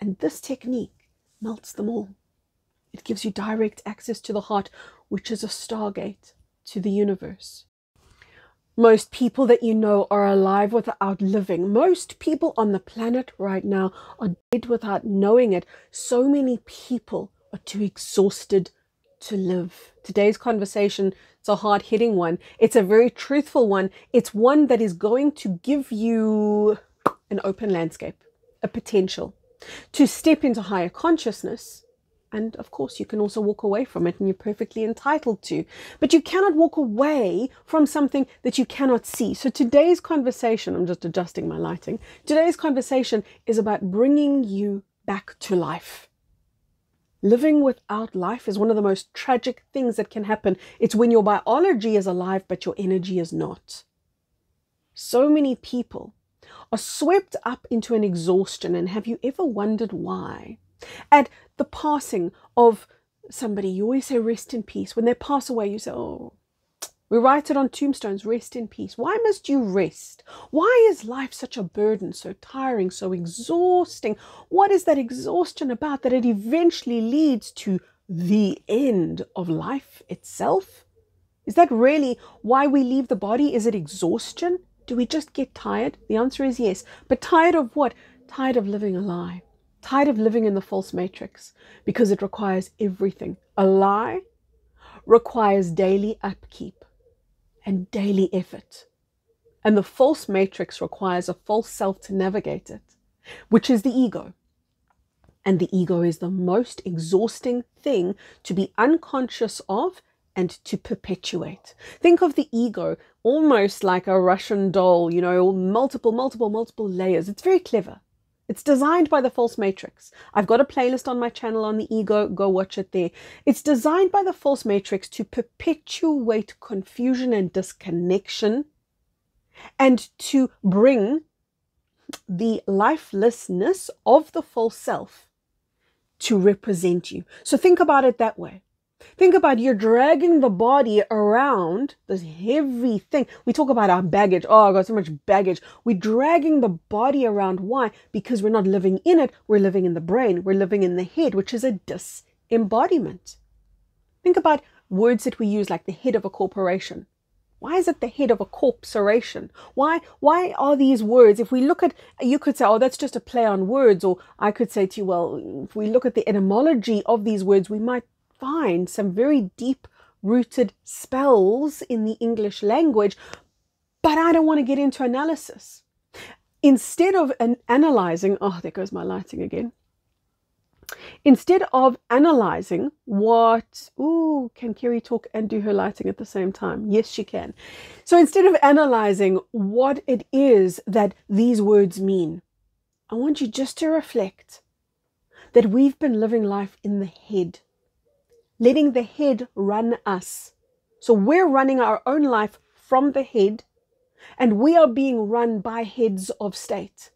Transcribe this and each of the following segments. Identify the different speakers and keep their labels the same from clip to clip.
Speaker 1: And this technique melts them all. It gives you direct access to the heart, which is a stargate to the universe. Most people that you know are alive without living. Most people on the planet right now are dead without knowing it. So many people are too exhausted to live. Today's conversation, it's a hard-hitting one. It's a very truthful one. It's one that is going to give you an open landscape, a potential to step into higher consciousness. And of course, you can also walk away from it, and you're perfectly entitled to. But you cannot walk away from something that you cannot see. So today's conversation, I'm just adjusting my lighting. Today's conversation is about bringing you back to life. Living without life is one of the most tragic things that can happen. It's when your biology is alive, but your energy is not. So many people are swept up into an exhaustion. And have you ever wondered why? At the passing of somebody, you always say rest in peace. When they pass away, you say, oh, we write it on tombstones, rest in peace. Why must you rest? Why is life such a burden, so tiring, so exhausting? What is that exhaustion about that it eventually leads to the end of life itself? Is that really why we leave the body? Is it exhaustion? Do we just get tired? The answer is yes. But tired of what? Tired of living a lie. Tired of living in the false matrix, because it requires everything. A lie requires daily upkeep and daily effort. And the false matrix requires a false self to navigate it, which is the ego. And the ego is the most exhausting thing to be unconscious of and to perpetuate. Think of the ego almost like a Russian doll, you know, multiple layers. It's very clever. It's designed by the false matrix. I've got a playlist on my channel on the ego. Go watch it there. It's designed by the false matrix to perpetuate confusion and disconnection, and to bring the lifelessness of the false self to represent you. So think about it that way. Think about you're dragging the body around this heavy thing. We talk about our baggage. Oh, I got so much baggage. We're dragging the body around. Why? Because we're not living in it. We're living in the brain. We're living in the head, which is a disembodiment. Think about words that we use like the head of a corporation. Why is it the head of a corporation? Why are these words? If we look at, you could say, oh, that's just a play on words. Or I could say to you, well, if we look at the etymology of these words, we might find some very deep-rooted spells in the English language, but I don't want to get into analysis. Instead of analyzing, oh, there goes my lighting again. Instead of analyzing what, ooh, can Kerry talk and do her lighting at the same time? Yes, she can. So instead of analyzing what it is that these words mean, I want you just to reflect that we've been living life in the head, letting the head run us. So we're running our own life from the head, and we are being run by heads of state.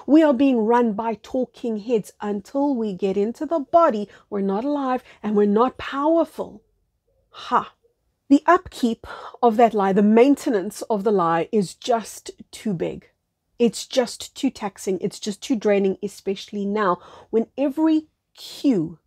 Speaker 1: We are being run by talking heads until we get into the body. We're not alive and we're not powerful. Ha! The upkeep of that lie, the maintenance of the lie is just too big. It's just too taxing. It's just too draining, especially now when every cue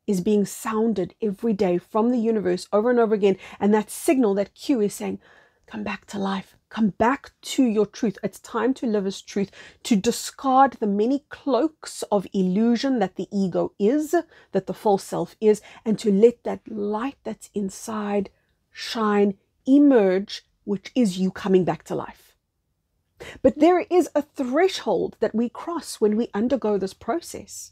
Speaker 1: is being sounded every day from the universe over and over again. And that signal, that cue is saying, come back to life. Come back to your truth. It's time to live as truth, to discard the many cloaks of illusion that the ego is, that the false self is, and to let that light that's inside shine, emerge, which is you coming back to life. But there is a threshold that we cross when we undergo this process.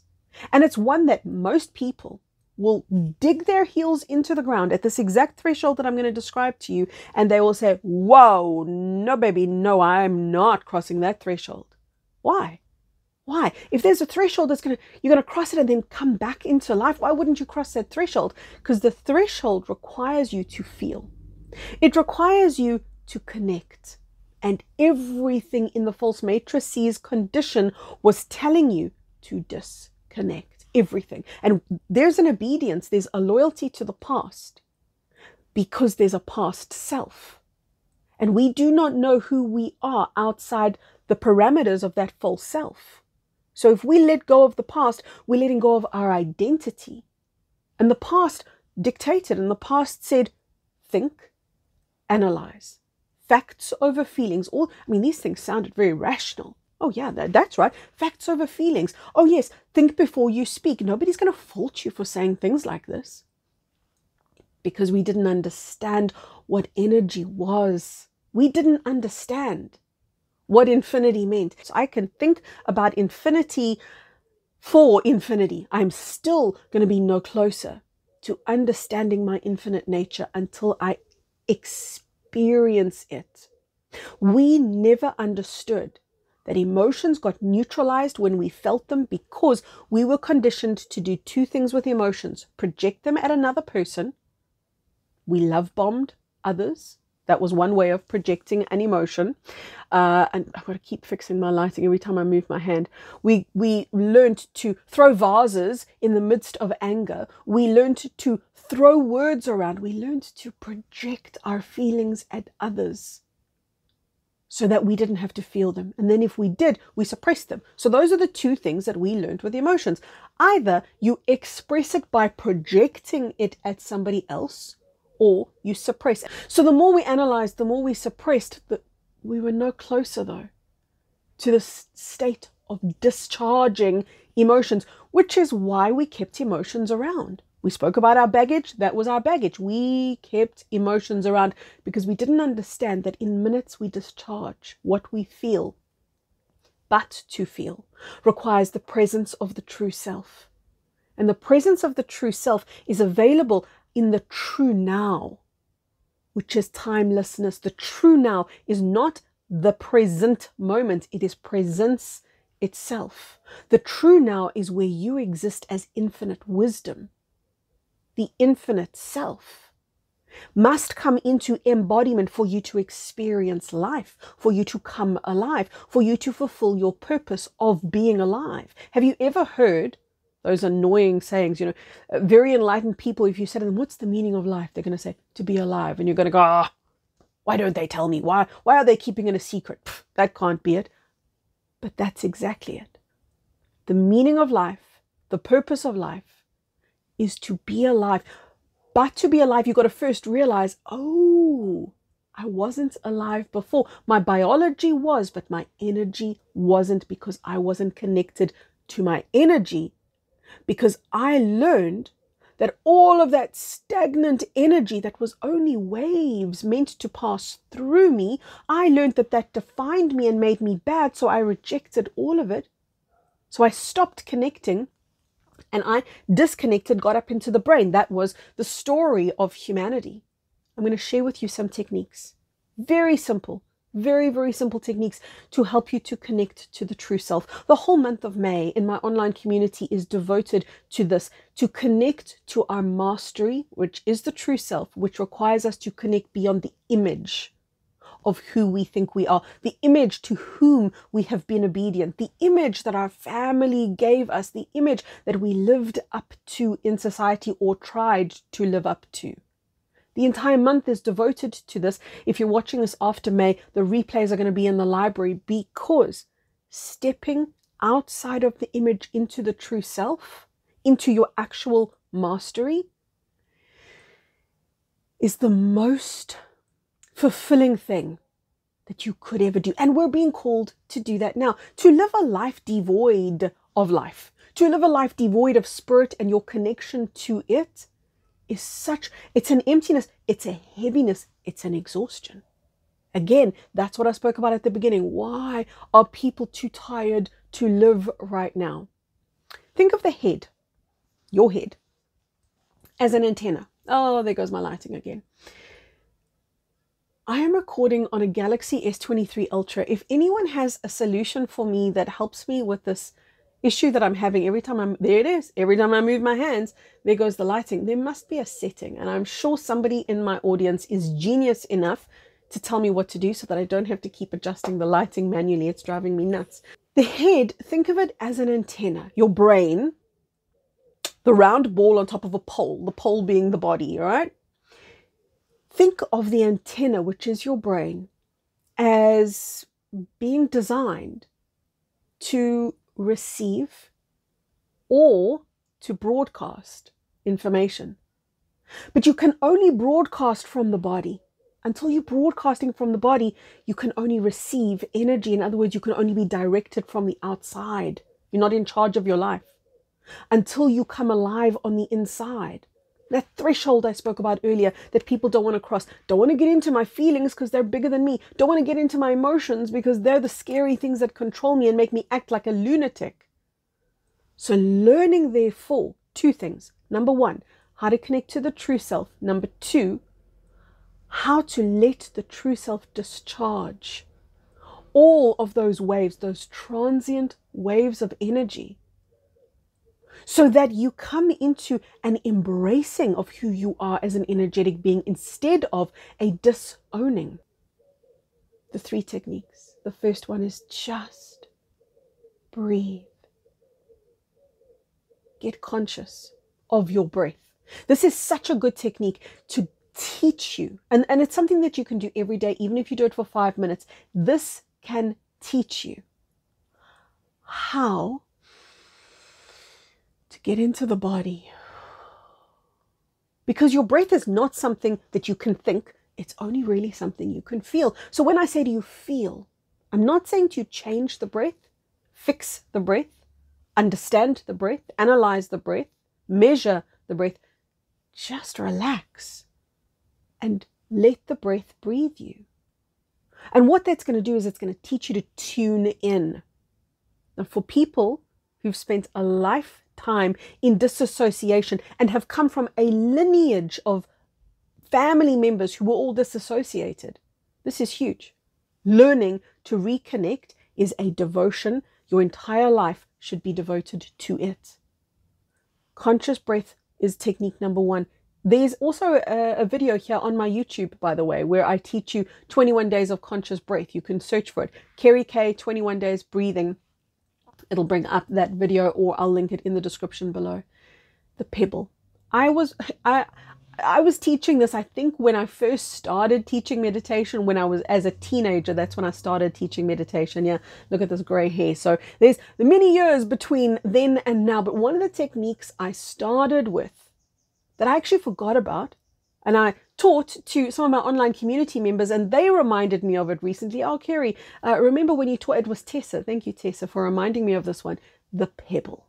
Speaker 1: And it's one that most people will dig their heels into the ground at this exact threshold that I'm going to describe to you. And they will say, whoa, no, baby, no, I'm not crossing that threshold. Why? Why? If there's a threshold you're going to cross it and then come back into life, why wouldn't you cross that threshold? Because the threshold requires you to feel. It requires you to connect. And everything in the false matrices condition was telling you to disconnect. Everything. And there's an obedience, there's a loyalty to the past because there's a past self. And we do not know who we are outside the parameters of that false self. So if we let go of the past, we're letting go of our identity. And the past dictated, and the past said, think, analyze, facts over feelings. These things sounded very rational. Oh yeah, that's right. Facts over feelings. Oh yes, think before you speak. Nobody's going to fault you for saying things like this, because we didn't understand what energy was. We didn't understand what infinity meant. So I can think about infinity for infinity. I'm still going to be no closer to understanding my infinite nature until I experience it. We never understood that emotions got neutralized when we felt them, because we were conditioned to do two things with emotions: project them at another person. We love bombed others. That was one way of projecting an emotion. And I've got to keep fixing my lighting every time I move my hand. We learned to throw vases in the midst of anger. We learned to throw words around. We learned to project our feelings at others so that we didn't have to feel them. And then if we did, we suppressed them. So those are the two things that we learned with emotions. Either you express it by projecting it at somebody else, or you suppress it. So the more we analyzed, the more we suppressed, we were no closer though to the state of discharging emotions, which is why we kept emotions around. We spoke about our baggage. That was our baggage. We kept emotions around because we didn't understand that in minutes we discharge what we feel. But to feel requires the presence of the true self. And the presence of the true self is available in the true now, which is timelessness. The true now is not the present moment. It is presence itself. The true now is where you exist as infinite wisdom. The infinite self must come into embodiment for you to experience life, for you to come alive, for you to fulfill your purpose of being alive. Have you ever heard those annoying sayings, very enlightened people, if you say to them, what's the meaning of life? They're going to say, to be alive. And you're going to go, why don't they tell me? Why are they keeping it a secret? That can't be it. But that's exactly it. The meaning of life, the purpose of life, is to be alive. But to be alive, you've got to first realize, I wasn't alive before. My biology was, but my energy wasn't, because I wasn't connected to my energy, because I learned that all of that stagnant energy that was only waves meant to pass through me, I learned that defined me and made me bad, so I rejected all of it. So I stopped connecting. And I disconnected, got up into the brain. That was the story of humanity. I'm going to share with you some techniques. Very simple, very, very simple techniques to help you to connect to the true self. The whole month of May in my online community is devoted to this, to connect to our mastery, which is the true self, which requires us to connect beyond the image of who we think we are, the image to whom we have been obedient, the image that our family gave us, the image that we lived up to in society or tried to live up to. The entire month is devoted to this. If you're watching this after May, the replays are going to be in the library, because stepping outside of the image into the true self, into your actual mastery, is the most fulfilling thing that you could ever do. And we're being called to do that now, to live a life devoid of life, to live a life devoid of spirit and your connection to it is it's an emptiness, it's a heaviness, it's an exhaustion. Again, that's what I spoke about at the beginning. Why are people too tired to live right now? Think of the head, your head, as an antenna. Oh, there goes my lighting again. I am recording on a Galaxy S23 Ultra. If anyone has a solution for me that helps me with this issue that I'm having every time there it is, every time I move my hands, there goes the lighting. There must be a setting, and I'm sure somebody in my audience is genius enough to tell me what to do so that I don't have to keep adjusting the lighting manually. It's driving me nuts. The head, think of it as an antenna. Your brain, the round ball on top of a pole, the pole being the body, all right? Think of the antenna, which is your brain, as being designed to receive or to broadcast information. But you can only broadcast from the body. Until you're broadcasting from the body, you can only receive energy. In other words, you can only be directed from the outside. You're not in charge of your life until you come alive on the inside. That threshold I spoke about earlier that people don't want to cross. Don't want to get into my feelings because they're bigger than me. Don't want to get into my emotions because they're the scary things that control me and make me act like a lunatic. So learning, therefore, two things. Number one, how to connect to the true self. Number two, how to let the true self discharge all of those waves, those transient waves of energy, so that you come into an embracing of who you are as an energetic being instead of a disowning. The three techniques. The first one is just breathe. Get conscious of your breath. This is such a good technique to teach you. And it's something that you can do every day, even if you do it for 5 minutes. This can teach you how to get into the body. Because your breath is not something that you can think. It's only really something you can feel. So when I say to you, feel, I'm not saying to change the breath, fix the breath, understand the breath, analyze the breath, measure the breath. Just relax and let the breath breathe you. And what that's going to do is it's going to teach you to tune in. Now, for people who've spent a lifetime in disassociation and have come from a lineage of family members who were all disassociated, this is huge. Learning to reconnect is a devotion. Your entire life should be devoted to it. Conscious breath is technique number one. There's also a video here on my YouTube, by the way, where I teach you 21 days of conscious breath. You can search for it. Kerry K, 21 days breathing. It'll bring up that video, or I'll link it in the description below. The pebble. I was teaching this, I think, when I first started teaching meditation, when I was as a teenager. That's when I started teaching meditation. Yeah, look at this gray hair. So there's the many years between then and now. But one of the techniques I started with that I actually forgot about, and I taught to some of my online community members, and they reminded me of it recently. Oh, Kerry, remember when you taught? It was Tessa. Thank you, Tessa, for reminding me of this one. The pebble.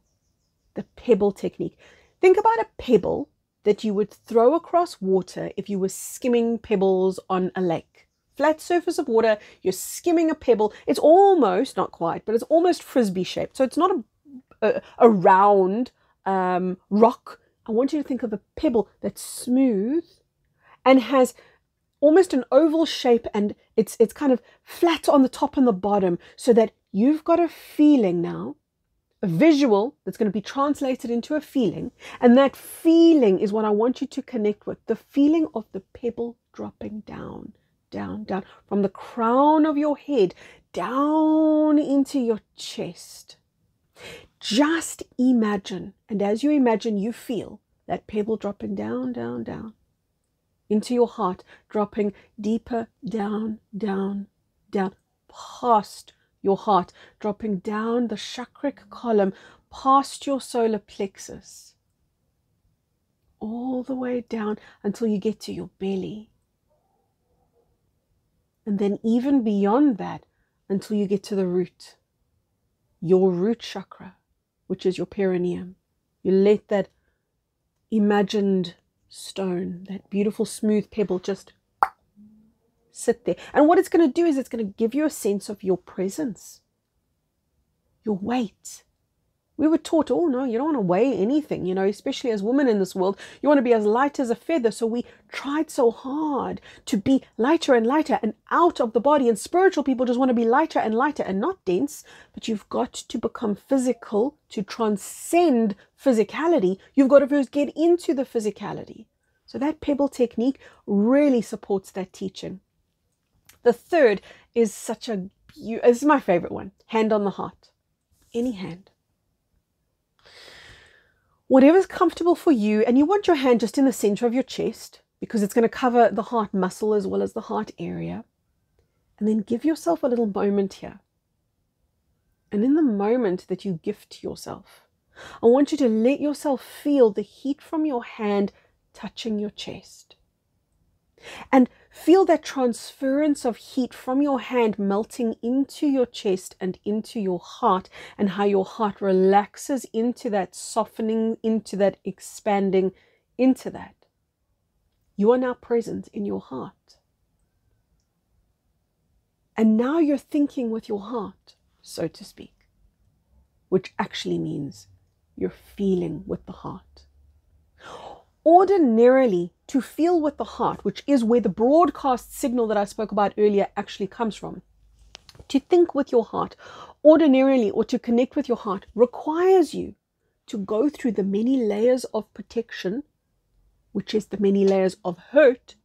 Speaker 1: The pebble technique. Think about a pebble that you would throw across water if you were skimming pebbles on a lake. Flat surface of water, you're skimming a pebble. It's almost, not quite, but it's almost frisbee shaped. So it's not a round rock. I want you to think of a pebble that's smooth and has almost an oval shape, and it's kind of flat on the top and the bottom, so that you've got a feeling now, a visual that's going to be translated into a feeling, and that feeling is what I want you to connect with. The feeling of the pebble dropping down, down, down, from the crown of your head down into your chest. Just imagine, and as you imagine, you feel that pebble dropping down, down, down, into your heart, dropping deeper down, down, down, past your heart, dropping down the chakric column, past your solar plexus, all the way down until you get to your belly. And then even beyond that, until you get to the root, your root chakra, which is your perineum. You let that imagined stone, that beautiful smooth pebble, just sit there. And what it's going to do is it's going to give you a sense of your presence, your weight. We were taught, oh no, you don't want to weigh anything, especially as women in this world. You want to be as light as a feather. So we tried so hard to be lighter and lighter and out of the body. And spiritual people just want to be lighter and lighter and not dense. But you've got to become physical to transcend physicality. You've got to first get into the physicality. So that pebble technique really supports that teaching. The third is this is my favorite one. Hand on the heart. Any hand. Whatever's comfortable for you, and you want your hand just in the center of your chest because it's going to cover the heart muscle as well as the heart area. And then give yourself a little moment here And in the moment that you gift yourself, I want you to let yourself feel the heat from your hand touching your chest. And feel that transference of heat from your hand melting into your chest and into your heart, and how your heart relaxes into that softening, into that expanding, into that. You are now present in your heart. And now you're thinking with your heart, so to speak, which actually means you're feeling with the heart. Ordinarily, to feel with the heart, which is where the broadcast signal that I spoke about earlier actually comes from, to think with your heart ordinarily, or to connect with your heart, requires you to go through the many layers of protection, which is the many layers of hurt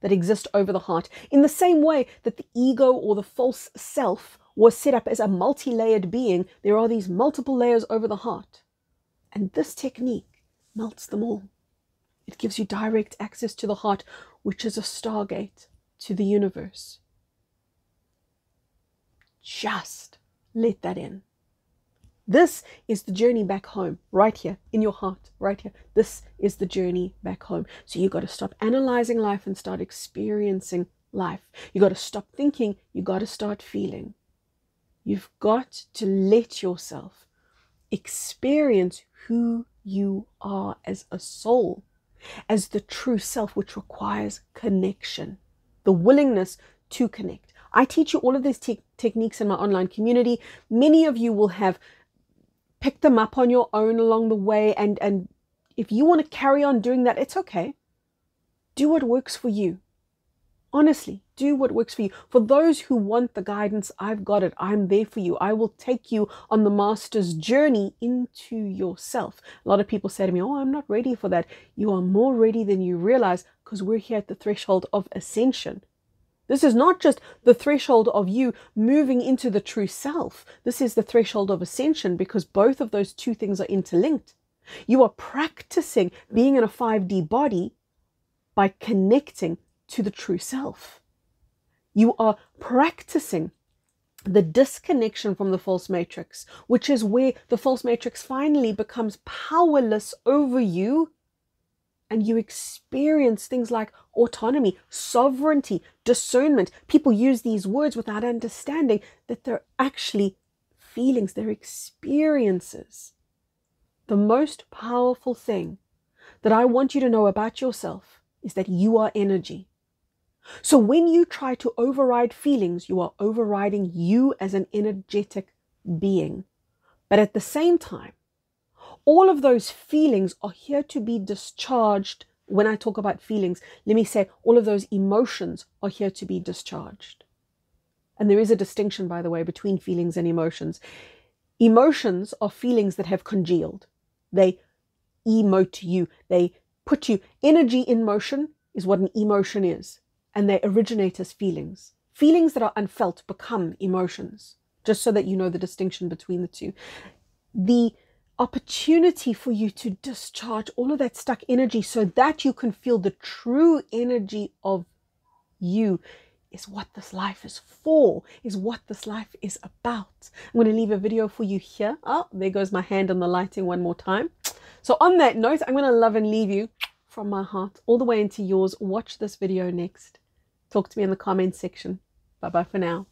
Speaker 1: that exist over the heart, in the same way that the ego or the false self was set up as a multi-layered being. There are these multiple layers over the heart, and this technique melts them all. It gives you direct access to the heart, which is a stargate to the universe. Just let that in. This is the journey back home, right here in your heart, right here. This is the journey back home. So you got to stop analyzing life and start experiencing life. You got to stop thinking, you got to start feeling. You've got to let yourself experience who you are as a soul, as the true self, which requires connection, the willingness to connect. I teach you all of these techniques in my online community. Many of you will have picked them up on your own along the way. And if you want to carry on doing that, it's okay. Do what works for you. Honestly, do what works for you. For those who want the guidance, I've got it. I'm there for you. I will take you on the master's journey into yourself. A lot of people say to me, oh, I'm not ready for that. You are more ready than you realize, because we're here at the threshold of ascension. This is not just the threshold of you moving into the true self. This is the threshold of ascension, because both of those two things are interlinked. You are practicing being in a 5D body by connecting to the true self. You are practicing the disconnection from the false matrix, which is where the false matrix finally becomes powerless over you, and you experience things like autonomy, sovereignty, discernment. People use these words without understanding that they're actually feelings, they're experiences. The most powerful thing that I want you to know about yourself is that you are energy. So when you try to override feelings, you are overriding you as an energetic being. But at the same time, all of those feelings are here to be discharged. When I talk about feelings, let me say all of those emotions are here to be discharged. And there is a distinction, by the way, between feelings and emotions. Emotions are feelings that have congealed. They emote you. They put you. Energy in motion is what an emotion is. And they originate as feelings. Feelings that are unfelt become emotions, just so that you know the distinction between the two. The opportunity for you to discharge all of that stuck energy so that you can feel the true energy of you is what this life is for, is what this life is about. I'm going to leave a video for you here. Oh, there goes my hand on the lighting one more time. So on that note, I'm going to love and leave you from my heart all the way into yours. Watch this video next. Talk to me in the comments section. Bye-bye for now.